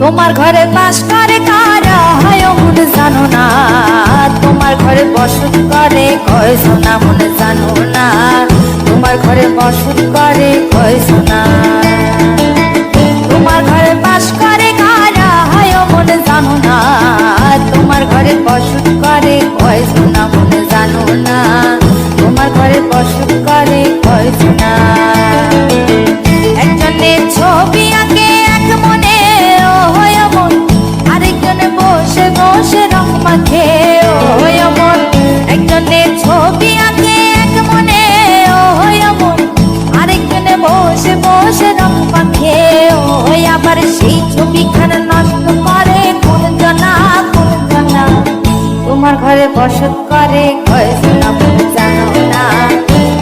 তোমার ঘরে বাস করে কারা হয় মন জানো না, তোমার ঘরে বসত করে কয় সোনা মন জানো না, তোমার ঘরে বসত করে কয় সোনা। তোমার ঘরে বাস করে কারা হয় মন জানো না, তোমার ঘরে বসত করে কয় সোনা মন জানো না, তোমার ঘরে বসত করে কয় সোনা। একজনের ছবি আঁকে এক মনে ও হয় মন, আরেকজনে বসে বসে রং মাখে ও হয় মন। একজনের ছবি আঁকে এক মনে ও হয় মন, আরেকজনে বসে বসে রং মাখে ও হয়। আবার সেই ছবিখানা নষ্ট করে কোন জনা কোন জনা, তোমার ঘরে বসত করে কয় সোনা মন জানো না,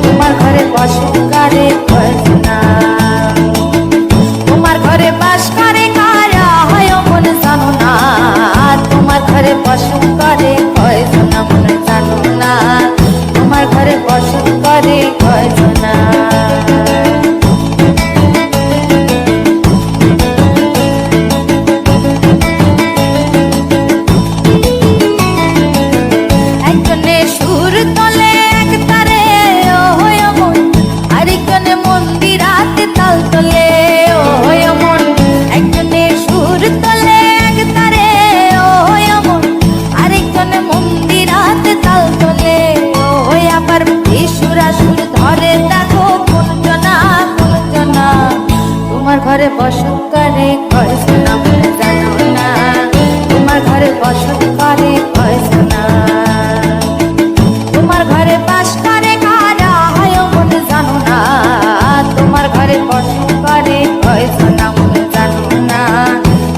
তোমার ঘরে বসত করে কয় সোনা। তোমার ঘরে বাস করে কারা হয় মন জানো না, তোমার ঘরে বসত করে কয় সোনা মন জানো না, তোমার ঘরে বসত করে কয় সোনা। একজনে সুর তোলে এক তারে ও হয় মন, আরেকজনে মন্দিরাতে তাল তোলে ও হয় মন। একজনে সুর তোলে এক তারে ও হয় মন, আরেকজনে মন্দিরাতে তাল তোলে ও হয়। আবার সুরা সুর ধরে দেখো কোন জনা কোন জনা, তোমার ঘরে বসত করে কয় সোনা মন জানো না, তোমার ঘরে বসত করে কয় সোনা। তোমার ঘরে বাস করে কারা হয় মন জানো না, তোমার ঘরে বসত করে কয় সোনা মন জানো না,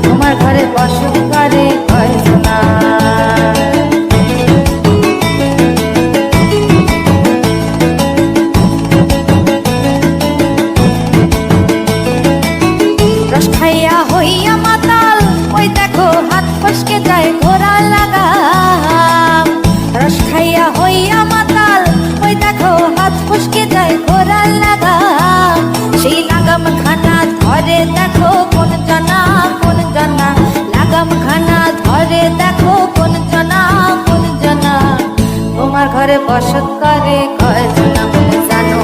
তোমার ঘরে বসত করে কয় সোনা। রস খাইয়া হইয়া মাতাল ওই দেখো হাত ফসকে যায় ঘোড়া লাগাম। রস খাইয়া হইয়া মাতাল ওই দেখো হাত ফসকে যায় ঘোড়া লাগাম। সেই লাগাম খানা ধরে দেখো কোন জনা কোন জনা, লাগাম খানা ধরে দেখো কোন জনা কোন জনা, তোমার ঘরে বসত করে কয় সোনা মন জানো